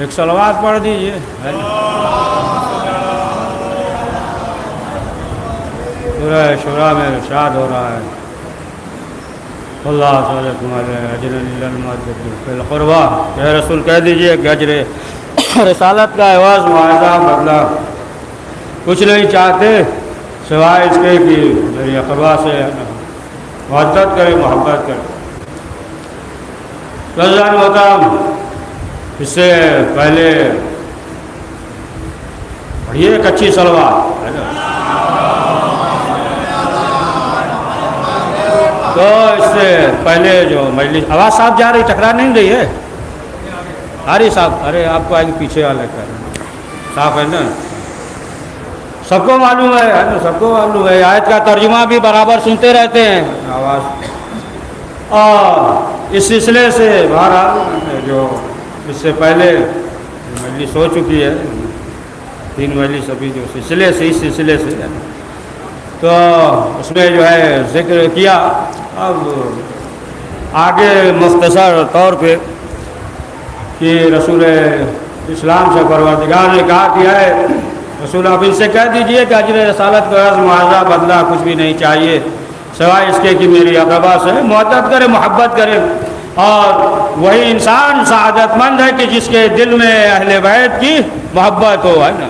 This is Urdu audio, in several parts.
ایک صلوات پڑھ دیجئے. سورہ شورا میں ارشاد ہو رہا ہے اللہ تعالیٰ تمہارے اجر القربہ. کہ رسول کہہ دیجئے کہ اجر رسالت کا عوض معاوضہ بدلہ کچھ نہیں چاہتے سوائے اس کے کہ میری اقربا سے محبت کرے محبت کرے. رضوان محترم اس سے پہلے پڑھیے ایک اچھی صلوات ہے نا. تو اس سے پہلے جو مجلس آواز صاحب جا رہی ٹکرا نہیں رہی ہے آ رہی صاحب. ارے آپ کو آگے پیچھے والے کر صاف ہے نا. سب کو معلوم ہے نا سب کو معلوم ہے. آیت کا ترجمہ بھی برابر سنتے رہتے ہیں آواز. اور اس سلسلے سے بہرحال جو اس سے پہلے مجلس ہو چکی ہے 3 مجلس ابھی جو سلسلے سے اس سلسلے سے تو اس میں جو ہے ذکر کیا. اب آگے مختصر طور پہ کہ رسول اسلام سے پروردگار نے کہا کیا ہے رسول آپ ان سے کہہ دیجئے کہ اجر رسالت کا معاوضہ بدلہ کچھ بھی نہیں چاہیے سوائے اس کے کہ میری اقربا سے محبت کرے محبت کرے. اور وہی انسان سعادت مند ہے کہ جس کے دل میں اہل بیت کی محبت ہو ہے نا.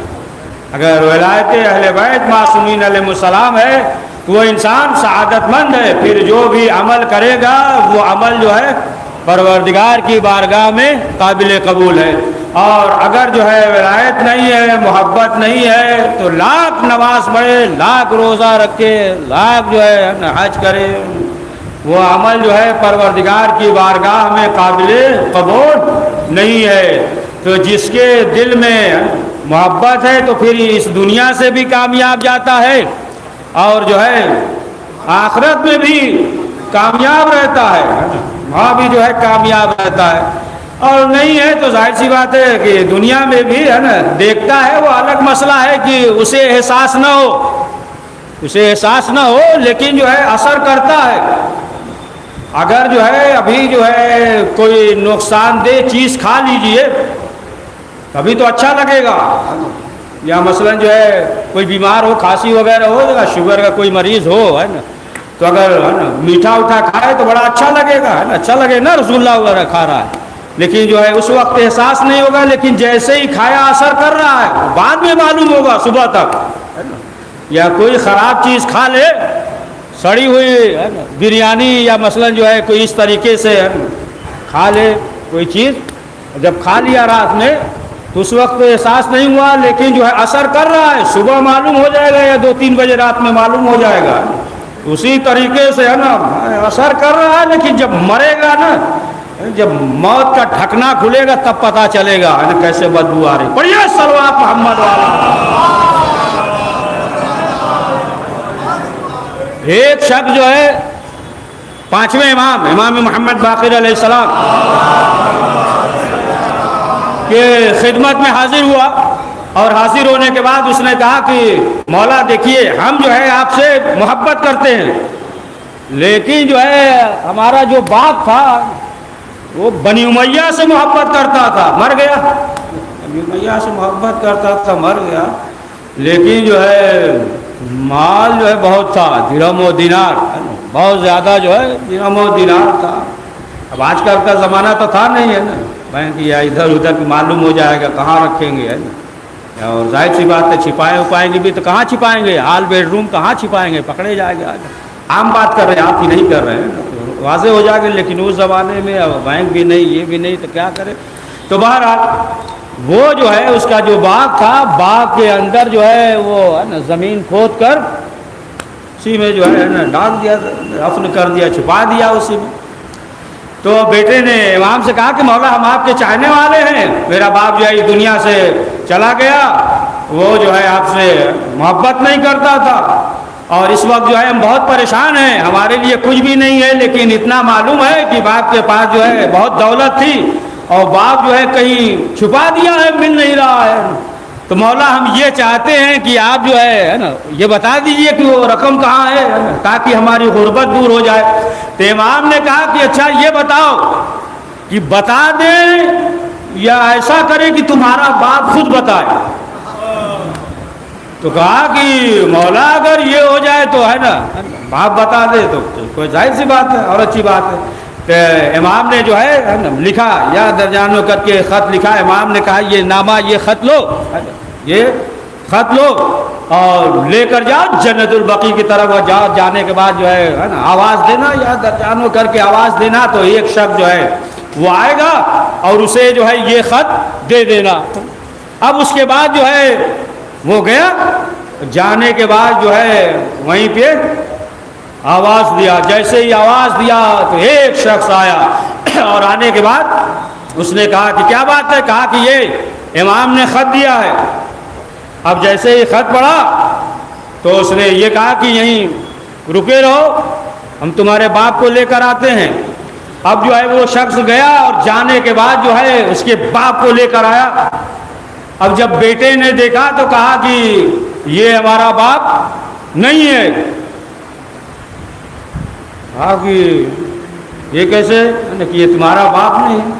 اگر ولایت اہل بیت معصومین علیہ السلام ہے تو وہ انسان سعادت مند ہے. پھر جو بھی عمل کرے گا وہ عمل جو ہے پروردگار کی بارگاہ میں قابل قبول ہے. اور اگر جو ہے ولایت نہیں ہے محبت نہیں ہے تو لاکھ نماز پڑھے لاکھ روزہ رکھے لاکھ جو ہے حج کرے وہ عمل جو ہے پروردگار کی بارگاہ میں قابل قبول نہیں ہے. تو جس کے دل میں محبت ہے تو پھر اس دنیا سے بھی کامیاب جاتا ہے اور جو ہے آخرت میں بھی کامیاب رہتا ہے وہاں بھی جو ہے کامیاب رہتا ہے. اور نہیں ہے تو ظاہر سی بات ہے کہ دنیا میں بھی ہے نا دیکھتا ہے وہ الگ مسئلہ ہے کہ اسے احساس نہ ہو لیکن جو ہے اثر کرتا ہے. اگر جو ہے ابھی جو ہے کوئی نقصان دہ چیز کھا لیجئے تبھی تو اچھا لگے گا. یا مثلا جو ہے کوئی بیمار ہو کھانسی وغیرہ ہو شوگر کا کوئی مریض ہو ہے نا تو اگر ہے نا میٹھا اٹھا کھائے تو بڑا اچھا لگے گا ہے نا. اچھا لگے نا رسول اللہ وغیرہ کھا رہا ہے لیکن جو ہے اس وقت احساس نہیں ہوگا لیکن جیسے ہی کھایا اثر کر رہا ہے بعد میں معلوم ہوگا صبح تک ہے نا. یا کوئی خراب چیز کھا لے سڑی ہوئی ہے نا بریانی یا مثلا جو ہے کوئی اس طریقے سے ہے نا کھا لے کوئی چیز جب کھا لیا رات میں تو اس وقت احساس نہیں ہوا لیکن جو ہے اثر کر رہا ہے صبح معلوم ہو جائے گا یا 2-3 بجے رات میں معلوم ہو جائے گا. اسی طریقے سے ہے نا اثر کر رہا ہے لیکن جب مرے گا نا جب موت کا ڈھکنا کھلے گا تب پتہ چلے گا ہے نا کیسے بدبو آ رہی. پڑھیے صلوات محمد والا. ایک شخص جو ہے 5ویں امام محمد باقر علیہ السلام کے خدمت میں حاضر ہوا اور حاضر ہونے کے بعد اس نے کہا کہ مولا دیکھیے ہم جو ہے آپ سے محبت کرتے ہیں لیکن جو ہے ہمارا جو باپ تھا وہ بنی امیہ سے محبت کرتا تھا مر گیا. بنی امیہ سے محبت کرتا تھا مر گیا لیکن جو ہے مال جو ہے بہت تھا درہم و دینار بہت زیادہ جو ہے درہم و دینار تھا. اب آج کل کا زمانہ تو تھا نہیں ہے نا بینک یا ادھر ادھر معلوم ہو جائے گا کہاں رکھیں گے ہے نا. اور ظاہر سی بات ہے چھپائیں گے بھی تو کہاں چھپائیں گے ہال بیڈ روم کہاں چھپائیں گے پکڑے جائیں گے. عام بات کر رہے ہیں آپ ہی نہیں کر رہے ہیں واضح ہو جائے گا لیکن اس زمانے میں بینک بھی نہیں یہ بھی نہیں تو کیا کرے. تو بہرحال وہ جو ہے اس کا جو باغ تھا باغ کے اندر جو ہے وہ ہے نا زمین کھود کر اسی میں جو ہے نا ڈال دیا دفن کر دیا چھپا دیا اسی میں. تو بیٹے نے امام سے کہا کہ مولا ہم آپ کے چاہنے والے ہیں میرا باپ جو ہے اس دنیا سے چلا گیا وہ جو ہے آپ سے محبت نہیں کرتا تھا اور اس وقت جو ہے ہم بہت پریشان ہیں ہمارے لیے کچھ بھی نہیں ہے لیکن اتنا معلوم ہے کہ باپ کے پاس جو ہے بہت دولت تھی اور باپ جو ہے کہیں چھپا دیا ہے مل نہیں رہا ہے. تو مولا ہم یہ چاہتے ہیں کہ آپ جو ہے نا یہ بتا دیجئے کہ وہ رقم کہاں ہے تاکہ ہماری غربت دور ہو جائے. تو امام نے کہا کہ اچھا یہ بتاؤ کہ بتا دیں یا ایسا کرے کہ تمہارا باپ خود بتائے. تو کہا کہ مولا اگر یہ ہو جائے تو ہے نا باپ بتا دے تو کوئی ظاہر سی بات ہے اور اچھی بات ہے. تو امام نے جو ہے لکھا یا درجانوں کر کے خط لکھا. امام نے کہا یہ نامہ یہ خط لو, یہ خط لو اور لے کر جاؤ جنت البقیع کی طرف جاؤ. جانے کے بعد جو ہے نا آواز دینا یا درجانوں کر کے آواز دینا تو ایک شخص جو ہے وہ آئے گا اور اسے جو ہے یہ خط دے دینا. اب اس کے بعد جو ہے وہ گیا. جانے کے بعد جو ہے وہیں پہ آواز دیا. جیسے ہی آواز دیا تو ایک شخص آیا اور آنے کے بعد اس نے کہا کہ کیا بات ہے. کہا کہ یہ امام نے خط دیا ہے. اب جیسے ہی خط پڑھا تو اس نے یہ کہا کہ یہیں رکے رہو, ہم تمہارے باپ کو لے کر آتے ہیں. اب جو ہے وہ شخص گیا اور جانے کے بعد جو ہے اس کے باپ کو لے کر آیا. اب جب بیٹے نے دیکھا تو کہا کہ یہ ہمارا باپ نہیں ہے. کہا کہ یہ کیسے کہ یہ تمہارا باپ نہیں ہے.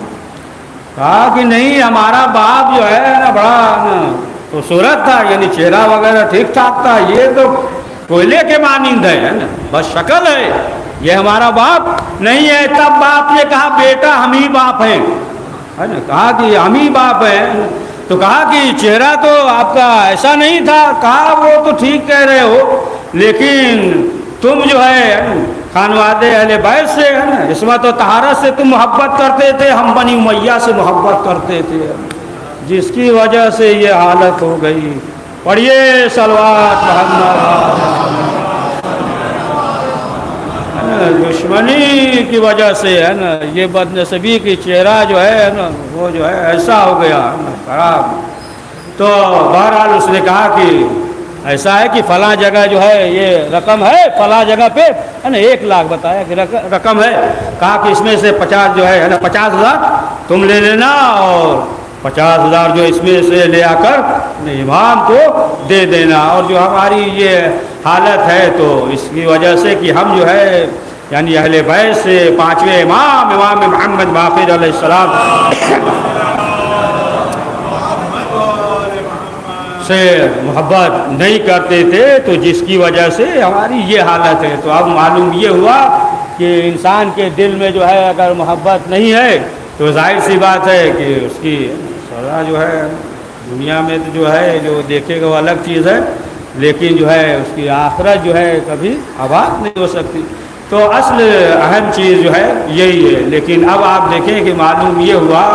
کہا کہ نہیں ہمارا باپ جو ہے نا بڑا خوبصورت تھا, یعنی چہرہ وغیرہ ٹھیک ٹھاک تھا, یہ تو کوئلے کے مانند ہے نا بس شکل ہے, یہ ہمارا باپ نہیں ہے. تب باپ نے کہا بیٹا ہم ہی باپ ہیں, ہے نا. کہا کہ ہم ہی باپ ہیں. تو کہا کہ چہرہ تو آپ کا ایسا نہیں تھا. کہا وہ تو ٹھیک کہہ رہے ہو لیکن تم جو ہے خانوادے اہل بیت سے ہے نا عصمت و طہارت سے تم محبت کرتے تھے, ہم بنی امیہ سے محبت کرتے تھے, جس کی وجہ سے یہ حالت ہو گئی. پڑھیے صلوات محمد. دشمنی کی وجہ سے ہے نا یہ بد نصیبی کی چہرہ جو ہے نا وہ جو ہے ایسا ہو گیا خراب. تو بہرحال اس نے کہا کہ ایسا ہے کہ فلاں جگہ جو ہے یہ رقم ہے, فلاں جگہ پہ ہے نا 1 لاکھ بتایا کہ رقم ہے. کہا کہ اس میں سے 50 جو ہے نا 50,000 تم لے لینا اور 50,000 جو اس میں سے لے آ کر امام کو دے دینا. اور جو ہماری یہ حالت ہے تو اس کی وجہ سے کہ ہم جو ہے یعنی اہل بیت سے 5ویں امام محمد باقر علیہ السلام سے محبت نہیں کرتے تھے, تو جس کی وجہ سے ہماری یہ حالت ہے. تو اب معلوم یہ ہوا کہ انسان کے دل میں جو ہے اگر محبت نہیں ہے تو ظاہر سی بات ہے کہ اس کی سزا جو ہے دنیا میں تو جو ہے جو دیکھے گا وہ الگ چیز ہے, لیکن جو ہے اس کی آخرت جو ہے کبھی آباد نہیں ہو سکتی. تو اصل اہم چیز جو ہے یہی ہے. لیکن اب آپ دیکھیں کہ معلوم یہ ہوا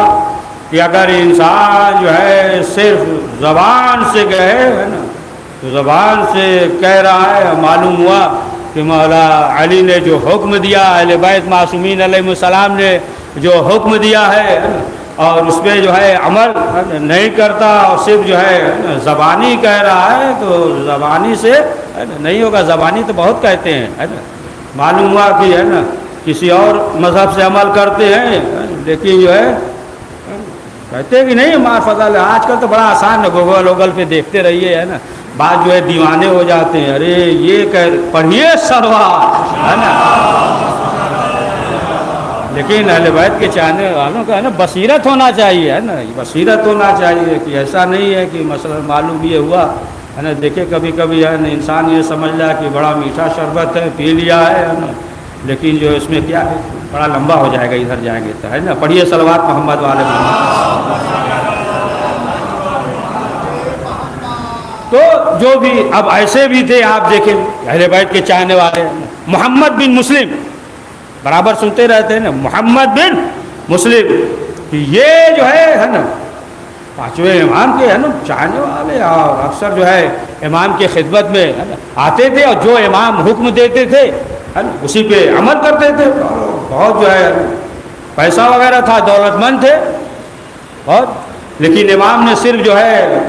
کہ اگر انسان جو ہے صرف زبان سے کہے ہے نا تو زبان سے کہہ رہا ہے, معلوم ہوا کہ مولا علی نے جو حکم دیا, اہل بیت معصومین علیہ السلام نے جو حکم دیا ہے اور اس پہ جو ہے عمل نہیں کرتا اور صرف جو ہے زبانی کہہ رہا ہے, تو زبانی سے نہیں ہوگا. زبانی تو بہت کہتے ہیں ہے نا, معلوم ہوا کہ ہے نا کسی اور مذہب سے عمل کرتے ہیں لیکن جو ہے کہتے کہ نہیں معرفت اللہ. آج کل تو بڑا آسان ہے, گوگل ووگل پہ دیکھتے رہیے ہے نا, بعض جو ہے دیوانے ہو جاتے ہیں, ارے یہ پڑھیے سروات ہے نا. لیکن اہل بیت کے چاہنے والوں کا ہے نا بصیرت ہونا چاہیے ہے نا, بصیرت ہونا چاہیے کہ ایسا نہیں ہے کہ مثلا معلوم یہ ہوا ہے نا, دیکھے کبھی کبھی ہے نا انسان یہ سمجھ لیا کہ بڑا میٹھا شربت ہے پی لیا ہے نا, لیکن جو اس میں کیا ہے بڑا لمبا ہو جائے گا ادھر جائیں گے تو ہے نا. پڑھیے صلوات محمد والے محمد. تو جو بھی اب ایسے بھی تھے آپ دیکھیں اہل بیت کے چاہنے والے, محمد بن مسلم برابر سنتے رہتے ہیں نا, محمد بن مسلم یہ جو ہے نا 5ویں امام کے ہے نا چاہنے والے, اور اکثر جو ہے امام کی خدمت میں ہے نا آتے تھے اور جو امام حکم دیتے تھے ہے نا اسی پہ عمل کرتے تھے. بہت جو ہے پیسہ وغیرہ تھا, دولت مند تھے بہت, لیکن امام نے صرف جو ہے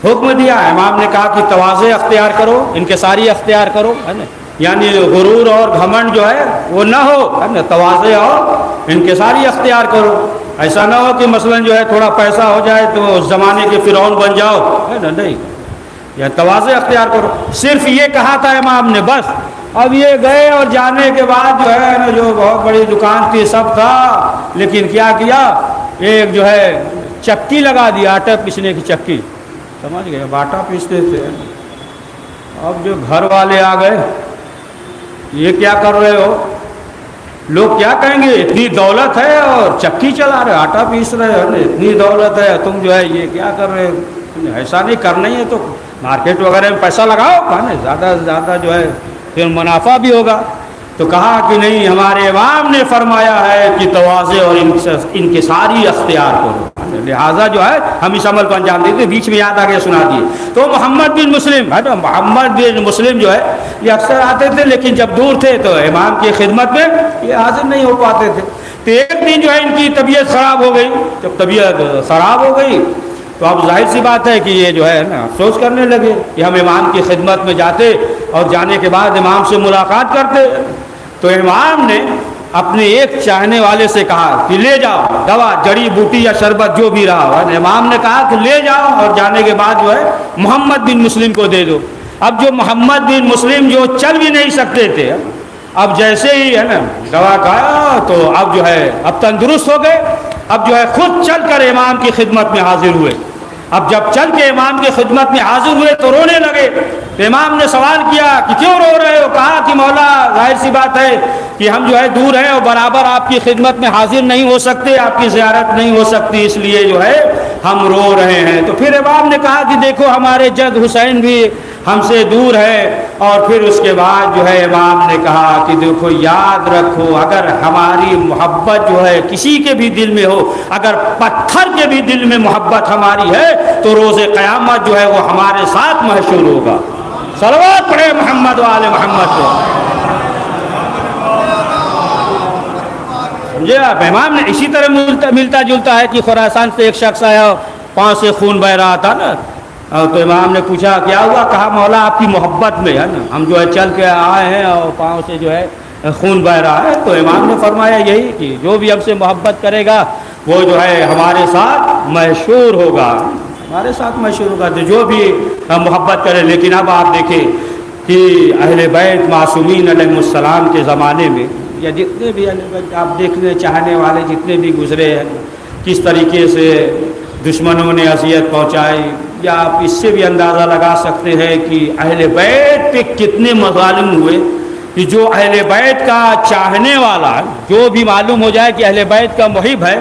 حکم دیا. امام نے کہا کہ تواضع اختیار کرو, انکساری اختیار کرو ہے نا, یعنی غرور اور گھمنڈ جو ہے وہ نہ ہو ہے نا, تواضع اور انکساری اختیار کرو. ایسا نہ ہو کہ مثلا جو ہے تھوڑا پیسہ ہو جائے تو اس زمانے کے فرعون بن جاؤ ہے نا, نہیں, یا تواضع اختیار کرو. صرف یہ کہا تھا امام نے بس. اب یہ گئے اور جانے کے بعد جو ہے نا جو بہت بڑی دکان تھی سب تھا, لیکن کیا ایک جو ہے چکی لگا دی، آٹا پیسنے کی چکی، سمجھ گئے، اب آٹا پیستے تھے۔ اب جو گھر والے آ گئے، یہ کیا کر رہے ہو؟ لوگ کیا کہیں گے، اتنی دولت ہے اور چکی چلا رہے، آٹا پیس رہے ہو، اتنی دولت ہے، تم جو ہے یہ کیا کر رہے ہو؟ ایسا نہیں کرنا ہی ہے تو مارکیٹ وغیرہ میں پیسہ لگاؤ، کہا زیادہ سے زیادہ جو ہے پھر منافع بھی ہوگا۔ تو کہا کہ نہیں، ہمارے امام نے فرمایا ہے کہ تواضع اور انکساری اختیار کرو، لہٰذا جو ہے ہم اس عمل کو انجام دیتے۔ بیچ میں یاد آ گیا، سنا دیے۔ تو محمد بن مسلم ہے نا، محمد بن مسلم جو ہے یہ اکثر آتے تھے، لیکن جب دور تھے تو امام کی خدمت میں یہ حاضر نہیں ہو پاتے تھے۔ تو ایک دن جو ہے ان کی طبیعت خراب ہو گئی۔ جب طبیعت خراب ہو گئی تو اب ظاہر سی بات ہے کہ یہ جو ہے نا افسوس کرنے لگے کہ ہم امام کی خدمت میں جاتے اور جانے کے بعد امام سے ملاقات کرتے۔ تو امام نے اپنے ایک چاہنے والے سے کہا کہ لے جاؤ دوا، جڑی بوٹی یا شربت جو بھی رہا ہو، امام نے کہا کہ لے جاؤ اور جانے کے بعد جو ہے محمد بن مسلم کو دے دو۔ اب جو محمد بن مسلم جو چل بھی نہیں سکتے تھے، اب جیسے ہی ہے نا دوا کھایا تو اب جو ہے اب تندرست ہو گئے، اب جو ہے خود چل کر امام کی خدمت میں حاضر ہوئے۔ اب جب چل کے امام کی خدمت میں حاضر ہوئے تو رونے لگے۔ تو امام نے سوال کیا کہ کیوں رو رہے ہو؟ کہا کہ مولا ظاہر سی بات ہے کہ ہم جو ہے دور ہیں اور برابر آپ کی خدمت میں حاضر نہیں ہو سکتے، آپ کی زیارت نہیں ہو سکتی، اس لیے جو ہے ہم رو رہے ہیں۔ تو پھر امام نے کہا کہ دیکھو ہمارے جد حسین بھی ہم سے دور ہے، اور پھر اس کے بعد جو ہے امام نے کہا کہ دیکھو یاد رکھو، اگر ہماری محبت جو ہے کسی کے بھی دل میں ہو، اگر پتھر کے بھی دل میں محبت ہماری ہے تو روز قیامت جو ہے وہ ہمارے ساتھ محشور ہوگا۔ صلوات پڑھے محمد و آل محمد کو۔ سمجھے آپ؟ امام نے اسی طرح ملتا جلتا ہے کہ خراسان سے ایک شخص آیا، پاؤں سے خون بہ رہا تھا نا، تو امام نے پوچھا کیا ہوا؟ کہا مولا آپ کی محبت میں ہے نا ہم جو ہے چل کے آئے ہیں اور پاؤں سے جو ہے خون بہ رہا ہے۔ تو امام نے فرمایا یہی کہ جو بھی ہم سے محبت کرے گا وہ جو ہے ہمارے ساتھ محشور ہوگا، ہمارے ساتھ محشور ہوگا، تو جو بھی محبت کرے۔ لیکن اب آپ دیکھیں کہ اہل بیت معصومین علیہ السلام کے زمانے میں یا جتنے بھی اہل بیت آپ دیکھنے چاہنے والے جتنے بھی گزرے ہیں، کس طریقے سے دشمنوں نے اذیت پہنچائی، یا آپ اس سے بھی اندازہ لگا سکتے ہیں کہ اہل بیت پہ کتنے مظالم ہوئے، کہ جو اہل بیت کا چاہنے والا ہے، جو بھی معلوم ہو جائے کہ اہل بیت کا محب ہے،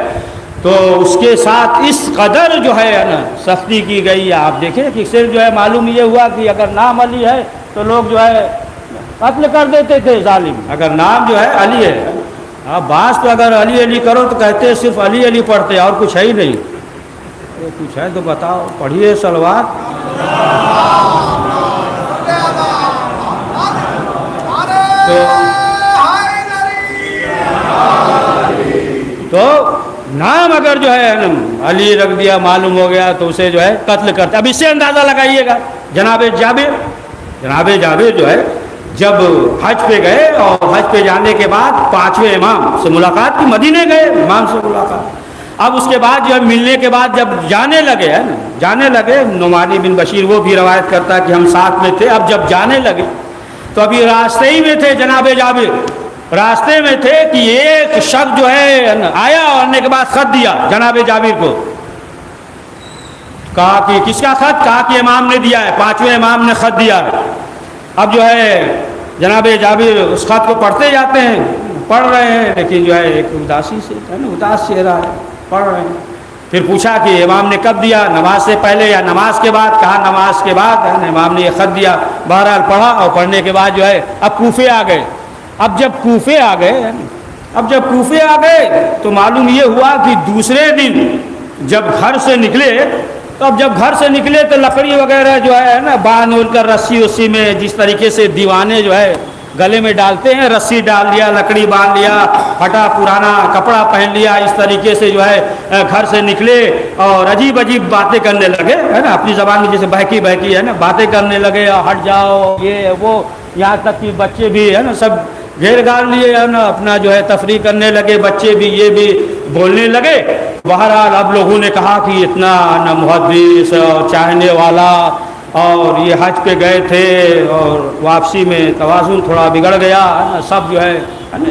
تو اس کے ساتھ اس قدر جو ہے نا سختی کی گئی۔ آپ دیکھیں کہ صرف جو ہے معلوم یہ ہوا کہ اگر نام علی ہے تو لوگ جو ہے قتل کر دیتے تھے ظالم، اگر نام جو ہے علی ہے۔ آپ بعض تو اگر علی علی کرو تو کہتے صرف علی علی پڑھتے اور کچھ ہے ہی نہیں۔ کچھ ہے تو بتاؤ، پڑھیے صلوات۔ تو نام اگر جو ہے علی رکھ دیا معلوم ہو گیا تو اسے جو ہے قتل کرتے۔ اب اس سے اندازہ لگائیے گا جناب جابر جو ہے جب حج پہ گئے اور حج پہ جانے کے بعد 5ویں امام سے ملاقات کی، مدینے گئے امام سے ملاقات۔ اب اس کے بعد جو ہے ملنے کے بعد جب جانے لگے نعمان بن بشیر وہ بھی روایت کرتا ہے کہ ہم ساتھ میں تھے۔ اب جب جانے لگے تو ابھی راستے ہی میں تھے جناب جابر، راستے میں تھے کہ ایک شخص جو ہے آیا اور آنے کے بعد خط دیا جناب جابر کو۔ کہا کہ کس کا خط؟ کہا کہ امام نے دیا ہے، 5ویں امام نے خط دیا ہے۔ اب جو ہے جناب جابر اس خط کو پڑھتے جاتے ہیں، پڑھ رہے ہیں، لیکن جو ہے ایک اداسی سے اداس چہرہ ہے، پڑھ رہے ہیں۔ پھر پوچھا کہ امام نے کب دیا، نماز سے پہلے یا نماز کے بعد؟ کہا نماز کے بعد امام نے یہ خط دیا۔ بہرحال پڑھا اور پڑھنے کے بعد جو ہے اب کوفے آ گئے۔ اب جب کوفے آ گئے تو معلوم یہ ہوا کہ دوسرے دن جب گھر سے نکلے تو اب جب گھر سے نکلے تو لکڑی وغیرہ جو ہے نا باندھ اڑ کر رسی اسی میں جس طریقے سے دیوانے جو ہے گلے میں ڈالتے ہیں، رسی ڈال لیا، لکڑی باندھ لیا، پھٹا پرانا کپڑا پہن لیا، اس طریقے سے جو ہے گھر سے نکلے اور عجیب باتیں کرنے لگے، ہے نا، اپنی زبان میں جیسے بہکی ہے نا، باتیں کرنے لگے، ہٹ جاؤ یہ وہ، یہاں تک کہ بچے بھی ہے نا سب گھیر گھار لیے ہے نا اپنا جو ہے تفریح کرنے لگے، بچے بھی یہ بھی بولنے لگے۔ بہرحال اب لوگوں نے کہا کہ اتنا نا محدث اور چاہنے والا اور یہ حج پہ گئے تھے اور واپسی میں توازن تھوڑا بگڑ گیا، سب جو ہے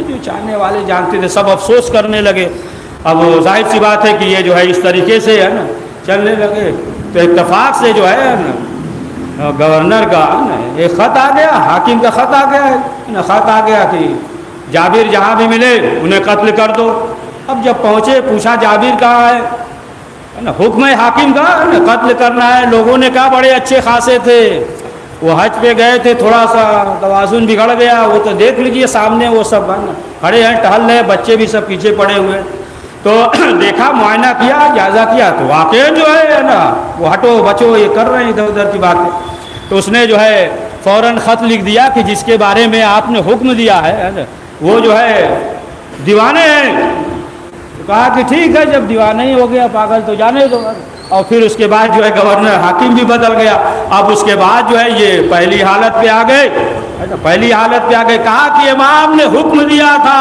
جو چاہنے والے جانتے تھے سب افسوس کرنے لگے۔ اب ظاہر سی بات ہے کہ یہ جو ہے اس طریقے سے ہے نا چلنے لگے، تو اتفاق سے جو ہے نا گورنر کا ایک خط آ گیا، حاکم کا خط آ گیا، خط آ گیا کہ جابر جہاں بھی ملے انہیں قتل کر دو۔ اب جب پہنچے پوچھا جابر کہاں ہے نا، حکم حاکم کا قتل کرنا ہے۔ لوگوں نے کہا بڑے اچھے خاصے تھے، وہ حج پہ گئے تھے، تھوڑا سا توازن بگڑ گیا، وہ تو دیکھ لیجیے سامنے وہ سب کھڑے ہیں ٹہل رہے، بچے بھی سب پیچھے پڑے ہوئے، تو دیکھا معائنہ کیا جائزہ کیا تو واقعی جو ہے نا وہ ہٹو بچو یہ کر رہے ہیں ادھر ادھر کی باتیں۔ تو اس نے جو ہے فوراً خط لکھ دیا کہ جس کے بارے میں آپ نے حکم دیا ہے نا وہ جو ہے دیوانے ہیں۔ تو کہا کہ ٹھیک ہے جب دیوانہ ہی ہو گیا پاگل تو جانے دو۔ اور پھر اس کے بعد جو ہے گورنر حاکم بھی بدل گیا۔ اب اس کے بعد جو ہے یہ پہلی حالت پہ آ گئے، پہلی حالت پہ آ گئے، کہا کہ امام نے حکم دیا تھا۔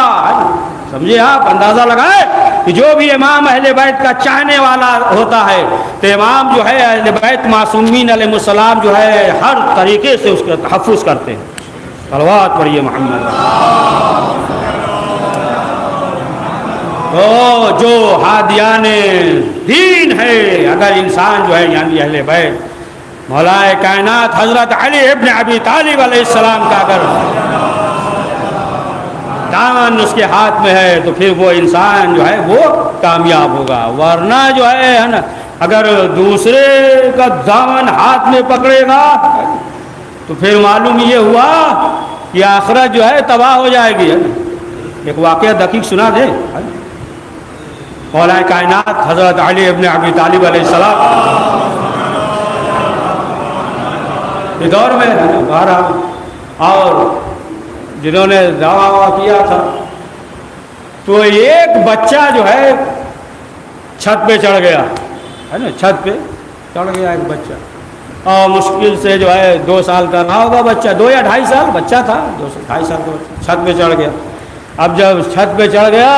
سمجھے آپ، اندازہ لگائے کہ جو بھی امام اہل بیت کا چاہنے والا ہوتا ہے تو امام جو ہے اہل بیت معصومین علیہ السلام جو ہے ہر طریقے سے اس کا تحفظ کرتے ہیں۔ صلوات پڑھیے محمد۔ تو جو ہادیان دین ہے، اگر انسان جو ہے یعنی اہل بیت مولا کائنات حضرت علی ابن ابی طالب علیہ السلام کا اگر دامن اس کے ہاتھ میں ہے تو پھر وہ انسان جو ہے وہ کامیاب ہوگا، ورنہ جو ہے نا اگر دوسرے کا دامن ہاتھ میں پکڑے گا تو پھر معلوم یہ ہوا کہ آخرت جو ہے تباہ ہو جائے گی۔ ایک واقعہ دقیق سنا دے، مولا کائنات حضرت علی ابن ابی طالب علیہ السلام کے دور میں بارہ اور جنہوں نے دعویٰ کیا تھا تو ایک بچہ جو ہے چھت پہ چڑھ گیا ہے نا، چھت پہ چڑھ گیا ایک بچہ، اور مشکل سے جو ہے 2 سال کا رہا ہوگا بچہ، 2 یا 2.5 سال بچہ تھا، 2.5 سال کا بچہ چھت پہ چڑھ گیا۔ اب جب چھت پہ چڑھ گیا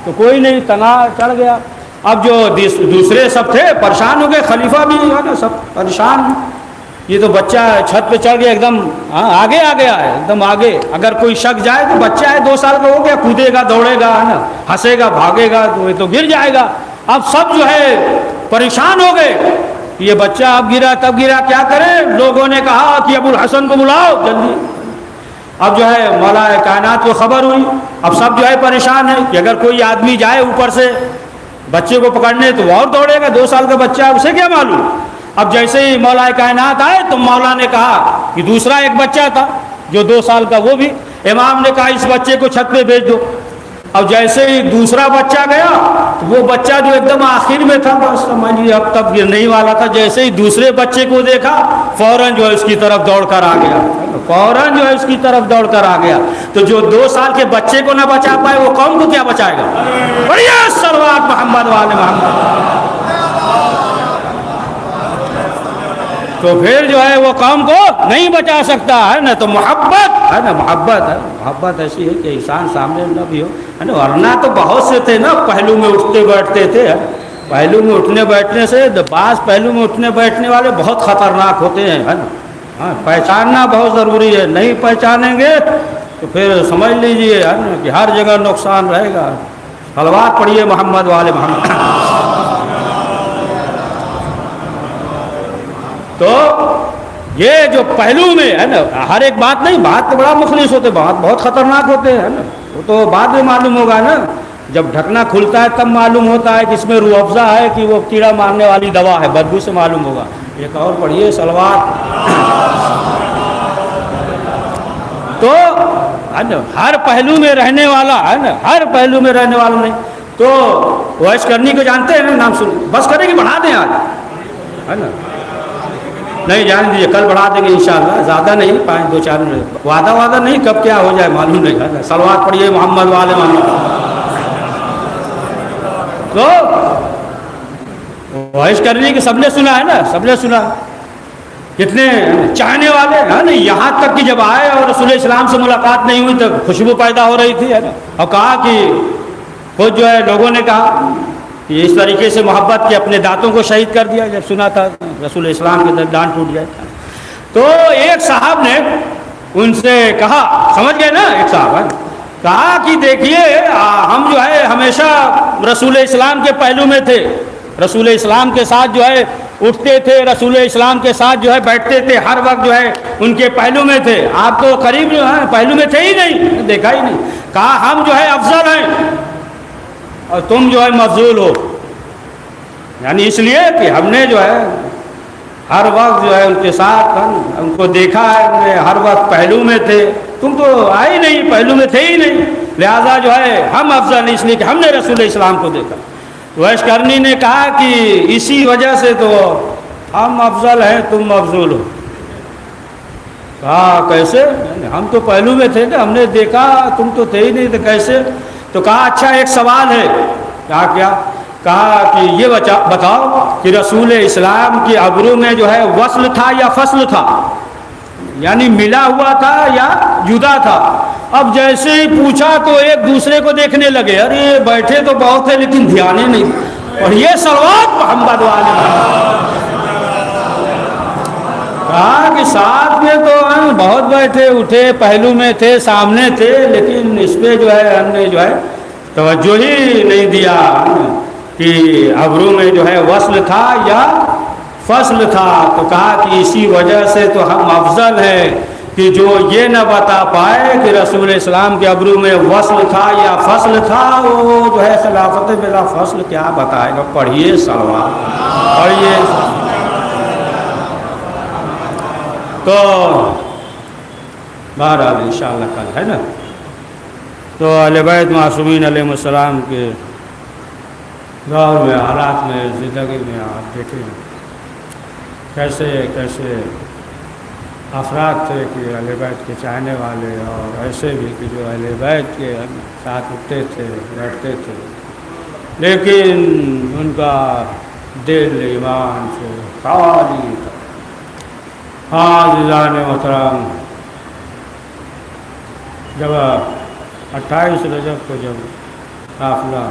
تو کوئی نہیں، تنا چڑھ گیا۔ اب جو دوسرے سب تھے پریشان ہو گئے، خلیفہ بھی ہے نا سب پریشان، یہ تو بچہ چھت پہ چڑھ گیا ایک دم آگے آ گیا ہے، ایک دم آگے، اگر کوئی شک جائے تو بچہ ہے 2 سال کا ہو گیا، کودے گا دوڑے گا ہے نا، ہنسے گا بھاگے گا تو یہ تو گر جائے گا۔ اب سب جو ہے پریشان ہو گئے، یہ بچہ اب گرا تب گرا کیا کریں۔ لوگوں نے کہا کہ ابو الحسن کو بلاؤ جلدی۔ اب جو ہے مولا کائنات کو خبر ہوئی، اب سب جو ہے پریشان ہے کہ اگر کوئی آدمی جائے اوپر سے بچے کو پکڑنے تو وہ اور دوڑے گا، 2 سال کا بچہ اسے کیا معلوم۔ اب جیسے ہی مولا کائنات آئے تو مولا نے کہا کہ دوسرا ایک بچہ تھا جو 2 سال کا، وہ بھی امام نے کہا اس بچے کو چھت پہ بھیج دو۔ اب جیسے ہی دوسرا بچہ گیا تو وہ بچہ جو ایک دم آخر میں تھا بس سمجھ لیجیے اب تک گرنے ہی والا تھا، جیسے ہی دوسرے بچے کو دیکھا فوراً جو ہے اس کی طرف دوڑ کر آ گیا، فوراً جو ہے اس کی طرف دوڑ کر آ گیا۔ تو جو 2 سال کے بچے کو نہ بچا پائے وہ قوم کو کیا بچائے گا؟ بڑھیا صلوات محمد والے محمد۔ تو پھر جو ہے وہ قوم کو نہیں بچا سکتا ہے نا، تو محبت ہے نا، محبت ایسی ہے کہ انسان سامنے نہ بھی ہو ہے نا، ورنہ تو بہت سے تھے نا پہلو میں اٹھتے بیٹھتے تھے، پہلو میں اٹھنے بیٹھنے سے بعض پہلو میں اٹھنے بیٹھنے والے بہت خطرناک ہوتے ہیں ہے نا۔ ہاں پہچاننا بہت ضروری ہے، نہیں پہچانیں گے تو پھر سمجھ لیجئے ہے نا کہ ہر جگہ نقصان رہے گا۔ صلوات پڑھیے محمد والے محمد۔ تو یہ جو پہلو میں ہے نا ہر ایک بات نہیں، بات تو بڑا مخلص ہوتے، بات بہت خطرناک ہوتے ہیں نا، وہ تو بعد میں معلوم ہوگا نا، جب ڈھکنا کھلتا ہے تب معلوم ہوتا ہے کہ اس میں روح افزا ہے کہ وہ کیڑا مارنے والی دوا ہے، بدبو سے معلوم ہوگا۔ ایک اور پڑھیے صلوات۔ تو ہر پہلو میں رہنے والا ہے نا، ہر پہلو میں رہنے والا نہیں تو وائس کرنی کو جانتے ہیں نا، نام سن بس کریں گے، بڑھا دیں آج ہے نا، نہیں جان دیجیے کل بڑھا دیں گے انشاءاللہ، زیادہ نہیں، 5-2-4 منٹ، وعدہ نہیں کب کیا ہو جائے معلوم نہیں ہے۔ صلوات پڑھیے محمد والے محمد۔ تو وائس کرنے کی سب نے سنا ہے نا، سب نے سنا، کتنے چاہنے والے ہیں نا، یہاں تک کہ جب آئے اور رسول اسلام سے ملاقات نہیں ہوئی تو خوشبو پیدا ہو رہی تھی ہے نا، اور کہا کہ خود جو ہے لوگوں نے کہا کہ اس طریقے سے محبت کے اپنے دانتوں کو شہید کر دیا جب سنا تھا رسول اسلام کے دان ٹوٹ جائے۔ تو ایک صاحب نے ان سے کہا، سمجھ گئے نا، ایک صاحب ہے کہا کہ دیکھیے ہم جو ہے ہمیشہ رسول اسلام کے پہلو میں تھے، رسول اسلام کے ساتھ جو ہے اٹھتے تھے، رسول اسلام کے ساتھ جو ہے بیٹھتے تھے، ہر وقت جو ہے ان کے پہلو میں تھے، آپ تو قریب جو ہے پہلو میں تھے ہی نہیں، دیکھا ہی نہیں۔ کہا ہم جو ہے افضل ہیں اور تم جو ہے مفضول ہو، یعنی اس لیے کہ ہم نے جو ہے ہر وقت جو ہے ان کے ساتھ ان کو دیکھا ہے، ہر وقت پہلو میں تھے، تم تو آئے نہیں، پہلو میں تھے ہی نہیں، لہذا جو ہے ہم افضل ہیں اس لیے کہ ہم نے رسول اسلام کو دیکھا۔ ویش کرنی نے کہا کہ اسی وجہ سے تو ہم افضل ہیں تم مفضول ہو۔ کہا کیسے؟ ہم تو پہلو میں تھے نا، ہم نے دیکھا، تم تو تھے ہی نہیں، تو کیسے؟ تو کہا اچھا ایک سوال ہے۔ کہا کیا؟ کہا کہ یہ بتاؤ کہ رسول اسلام کی ابرو میں جو ہے وصل تھا یا فصل تھا، یعنی ملا ہوا تھا یا جدا تھا؟ اب جیسے ہی پوچھا تو ایک دوسرے کو دیکھنے لگے، ارے بیٹھے تو بہت ہے لیکن دھیان ہی نہیں، اور یہ صلوات محمد والے۔ کہا کہ ساتھ میں تو ہم بہت بیٹھے اٹھے، پہلو میں تھے، سامنے تھے، لیکن اس پہ جو ہے ہم نے جو ہے توجہ ہی نہیں دیا کہ ابرو میں جو ہے وصل تھا یا فصل تھا۔ تو کہا کہ اسی وجہ سے تو ہم افضل ہیں کہ جو یہ نہ بتا پائے کہ رسول اسلام کے ابرو میں وصل تھا یا فصل تھا، وہ جو ہے خلافت بلا فصل کیا بتائے گا۔ پڑھیے صلوات، پڑھیے۔ تو بہرحال انشاءاللہ کل ہے نا، تو اہل بیت معصومین علیہ السلام کے دور میں، حالات میں، زندگی میں آپ دیکھیں کیسے کیسے افراد تھے کہ اہل بیت کے چاہنے والے، اور ایسے بھی کہ جو اہل بیت کے ساتھ اٹھتے تھے، بیٹھتے تھے، لیکن ان کا دل ایمان سے خالی تھا۔ عزیزان محترم، جب 28 رجب کو جب قافلہ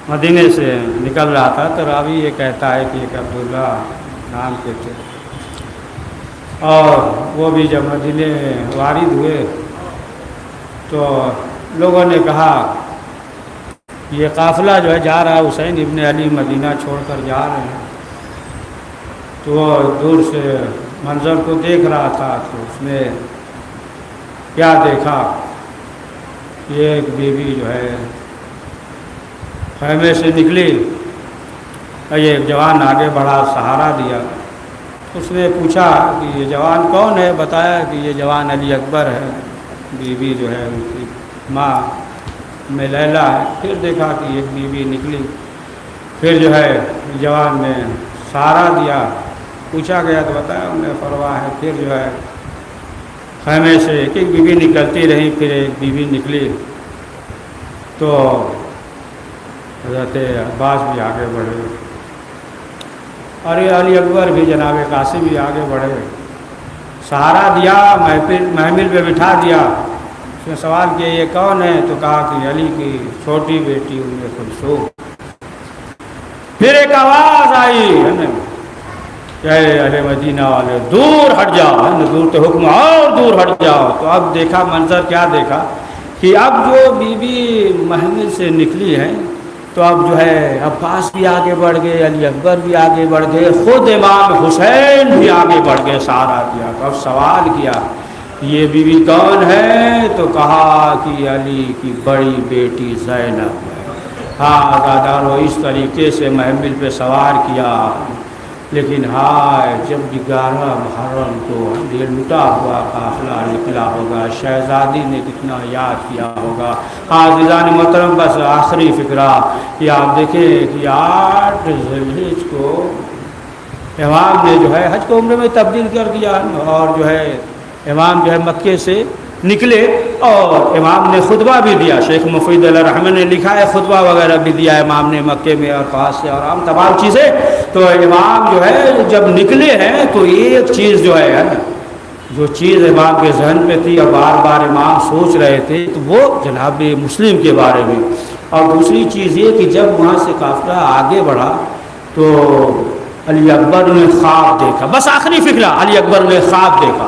مدینے سے نکل رہا تھا تو راوی یہ کہتا ہے کہ ایک عبداللہ نام کے تھے، اور وہ بھی جب مدینے میں وارد ہوئے تو لوگوں نے کہا یہ قافلہ جو ہے جا رہا ہے، حسین ابن علی مدینہ چھوڑ کر جا رہے ہیں۔ تو وہ دور سے منظر کو دیکھ رہا تھا، تو اس نے کیا دیکھا، یہ ایک بیوی جو ہے خیمے سے نکلی، اور یہ جوان آگے بڑھا، سہارا دیا۔ اس نے پوچھا کہ یہ جوان کون ہے؟ بتایا کہ یہ جوان علی اکبر ہے، بیوی جو ہے ان کی ماں میں لیلا ہے۔ پھر دیکھا کہ ایک بیوی نکلی، پھر جو ہے جوان نے سہارا دیا، پوچھا گیا تو بتایا انہیں پرواہ ہے۔ پھر جو ہے خیمے سے ایک ایک بیوی نکلتی رہی، پھر ایک بیوی نکلی تو حضرت عباس بھی آگے بڑھے، اور علی اکبر بھی، جناب قاسم بھی آگے بڑھے، سہارا دیا، محمل پہ بٹھا دیا۔ اس نے سوال کیا یہ کون ہے؟ تو کہا کہ علی کی چھوٹی بیٹی ام کلثوم۔ پھر ایک آواز آئی ہے نا کہ اہل مدینہ والے دور ہٹ جاؤ، ہے نا، دور تو حکم اور دور ہٹ جاؤ۔ تو اب دیکھا منظر، کیا دیکھا کہ اب جو بیوی محمل سے نکلی ہے تو اب جو ہے عباس بھی آگے بڑھ گئے، علی اکبر بھی آگے بڑھ گئے، خود امام حسین بھی آگے بڑھ گئے، سہارا دیا۔ تو اب سوال کیا یہ بیوی کون ہے؟ تو کہا کہ علی کی بڑی بیٹی زینب ہے۔ ہاں دادارو، اس طریقے سے محمل پہ سوار کیا، لیکن ہائے جب 11 محرم کو یہ لٹا ہوا قافلہ نکلا ہوگا، شہزادی نے کتنا یاد کیا ہوگا۔ عزیزان محترم، بس آخری فکرہ کہ آپ دیکھیں کہ 8 ذی الحجہ کو امام نے جو ہے حج کو عمرے میں تبدیل کر دیا، اور جو ہے امام جو ہے مکے سے نکلے اور امام نے خطبہ بھی دیا۔ شیخ مفید علیہ رحمہ نے لکھا ہے خطبہ وغیرہ بھی دیا امام نے مکے میں، اور خاص سے اور عام تمام چیزیں۔ تو امام جو ہے جب نکلے ہیں تو ایک چیز جو ہے نا، جو چیز امام کے ذہن میں تھی اور بار بار امام سوچ رہے تھے، تو وہ جناب مسلم کے بارے میں، اور دوسری چیز یہ کہ جب وہاں سے قافلہ آگے بڑھا تو علی اکبر نے خواب دیکھا۔ بس آخری فکرہ، علی اکبر نے خواب دیکھا،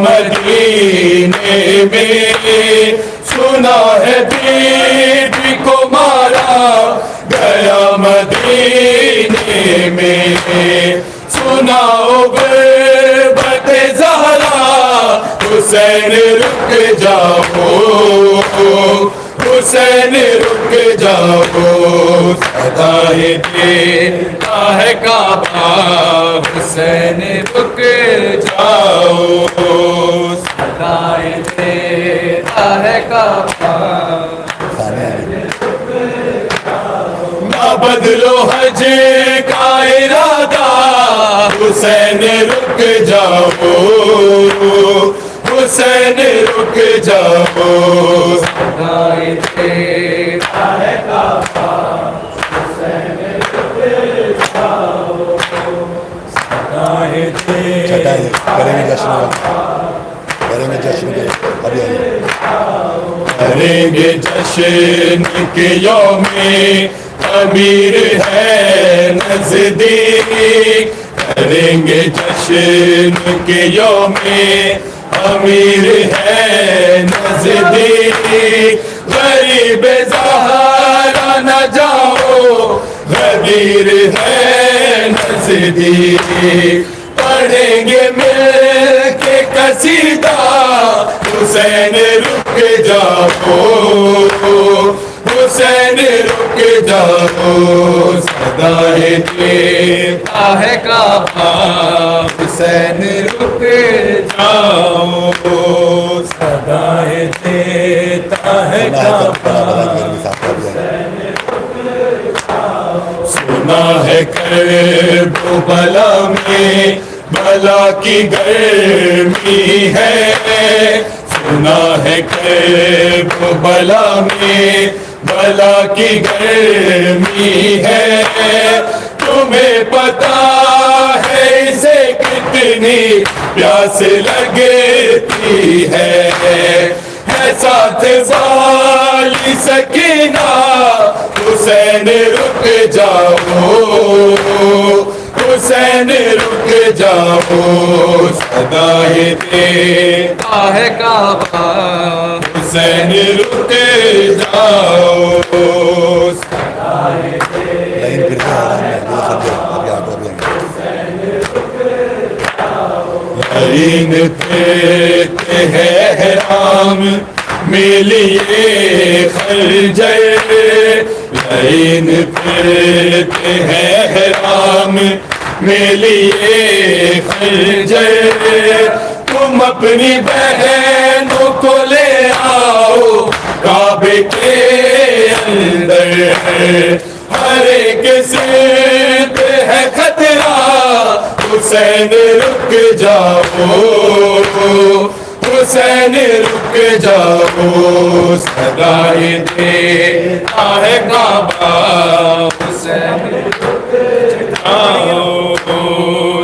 مدینے میں سنا ہے بیوی کو مارا گیا مدینے میں سنا غربت زہرا حسین رک جاؤ حسین رک جاؤ صدائے دیتا ہے کعبہ حسین رک جاؤ صدائے دیتا ہے کعبہ نہ بدلو حج کا ارادہ حسین رک جاؤ حسین رک جاؤ صدائے دیتا ہے کعبہ حسین رک جاؤ صدائے دیتا ہے کریں گے جشن ابھی آئیے کریں گے جشن کے یوم امیر ہے نزدیک کریں گے جشن کے یوم امیر ہے نزدیک غریب زہرا نہ جاؤ غدیر ہے نزدیک پڑھیں گے مل کے قصیدہ حسین رک جاؤ حسین رک جاؤ صدائے دیتا ہے کعبہ حسین رک جاؤ صدائے دیتا ہے کعبہ سنا ہے کربلا میں بلا کی گرمی ہے سنا ہے کربلا میں بلا کی گرمی ہے تمہیں پتا ہے اسے کتنی پیاس لگتی ہے ساتھ والی سکینہ حسین رک جاؤ حسین رک جاؤ صدائے دیتا ہے کعبہ حسین رک جاؤ صدائے لائن پھرتے ہیں حرام ملیے خرجے لائن پھرتے ہیں حرام ملیے خرجے تم اپنی بہنوں کو لے آؤ کعبے کے اندر ہر ایک سر پہ ہے خطرہ حسین رک جاؤ حسین رک جاؤ صدائے دیتا ہے کعبہ حسین رک جاؤ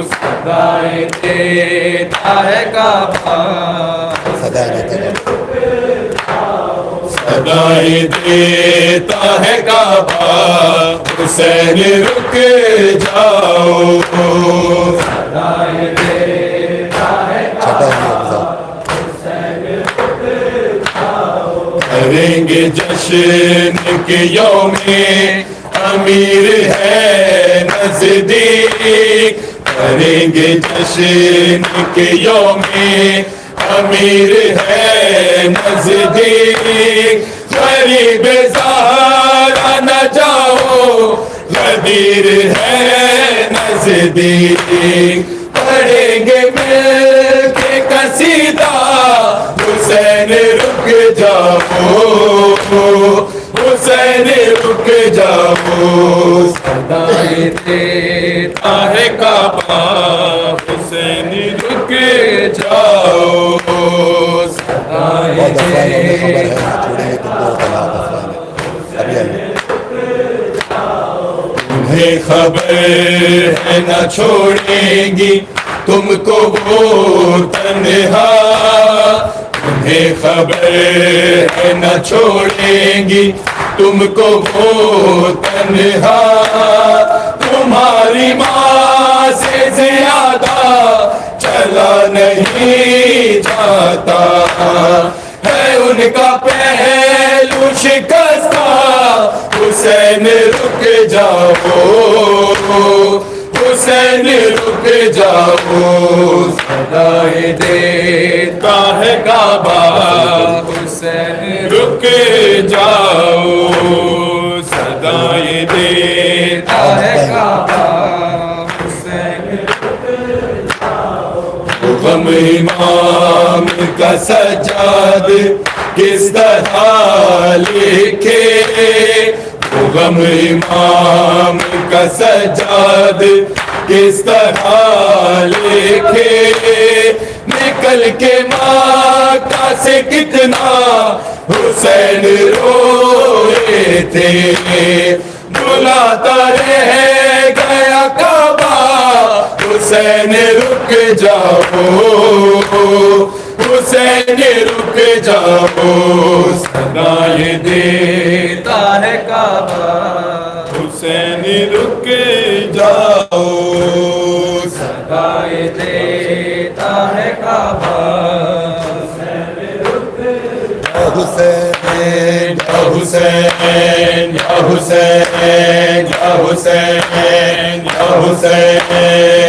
صدائے دیتا ہے کعبہ صدائے دیتا ہے کعبہ حسین رک جاؤ صدائے دیتا ہے کعبہ کریں گے جشن کے یوم امیر ہے نزدیک کریں گے جشن کے یوم امیر ہے نزدیک غریب زہرا نہ جاؤ غدیر ہے نزدیک پڑھیں گے مل کے قصیدہ حسین رک جاؤ حسین رک جاؤ صدائے دیتا ہے کعبہ حسین رک جاؤ صدائے تمہیں خبر ہے نہ چھوڑیں گی تم کو وہ تنہا تمہیں خبر ہے نہ چھوڑیں گی تم کو وہ تنہا تمہاری ماں سے زیادہ چل چلا نہیں جاتا ہے ان کا پہلو شکستہ حسین رک جاؤ حسین رک جاؤ صدائے دیتا ہے کعبہ حسین رک جاؤ صدائے دیتا ہے کعبہ غم امام کا سجاد کس طرح لکھے غم امام کا سجاد کس طرح لکھے نکل کے مکہ سے کتنا حسین روئے تھے بلاتا رہ گیا کعبہ حسین رک جاؤ حسین رک جاؤ صدائے دیتا ہے کعبہ حسین رک جاؤ صدائے دیتا ہے کعبہ حسین یا حسین یا حسین یا حسین یا حسین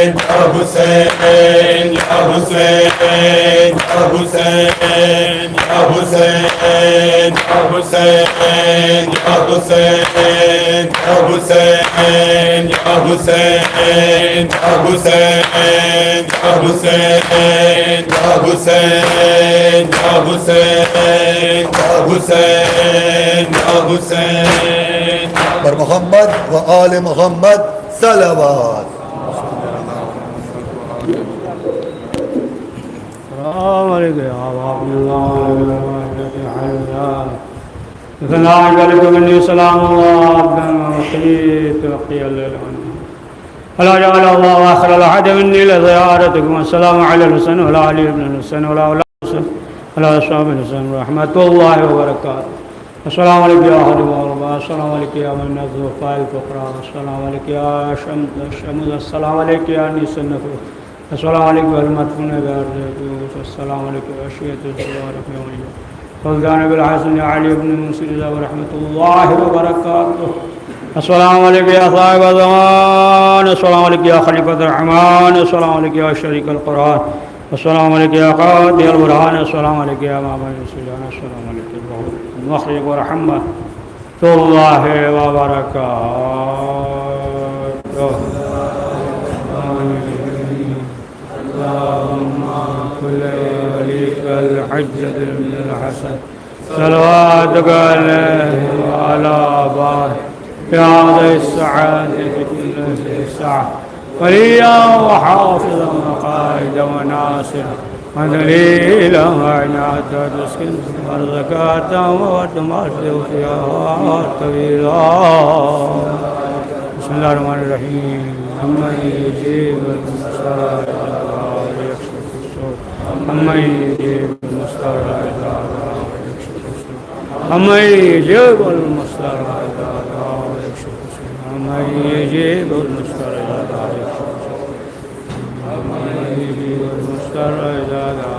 یا حسین یا حسین یا حسین یا حسین یا حسین یا حسین یا حسین یا حسین یا حسین یا حسین یا حسین یا حسین یا حسین یا حسین پر محمد و آل محمد صلوات. السلام علیکم یا اللہ علیکم انی سلام اللہ وقیت وقی اللہ اللہ جعل اللہ آخر العہد منی لزیارتکم السلام علی الحسن وعلی علی ابن الحسن وعلی الحسن وعلی اصحاب الحسن رحمت اللہ وبرکاتہ. السلام علیکم یا حرم الغرباء السلام علیکم یا من الضعفاء الفقراء السلام علیکم یا شمس الشمس السلام علیکم یا انیس النفوس السلام علیکم المدفون بارد السلام علیکم اشیت الزوار فیومین فضان بالحسن علی ابن منصر ورحمت اللہ وبرکاتہ. السلام علیکم یا صاحب الزمان السلام علیکم یا خلیفۃ الرحمن السلام علیکم یا شریک القرآن السلام علیکم یا قاضی البرہان السلام علیکم یا مابعد السجان السلام علیکم مخرج ورحمۃ اللہ وبرکاتہ. اللهم كل وليك الحجة بن الحسن صلواتك عليه وعلى آبائه في هذه السعادة في كل ساعة وليا وحافظا وقائدا وناصرا ودليلا وعنادا تسكن وزكاة وتمثل فيها طويلا. بسم الله الرحمن الرحيم. أمن يجيب المضطر ويكشف السوء أمن يجيب المضطر ويكشف السوء أمن يجيب المضطر ويكشف السوء أمن يجيب المضطر إذا دعا أمن يجيب المضطر إذا دعا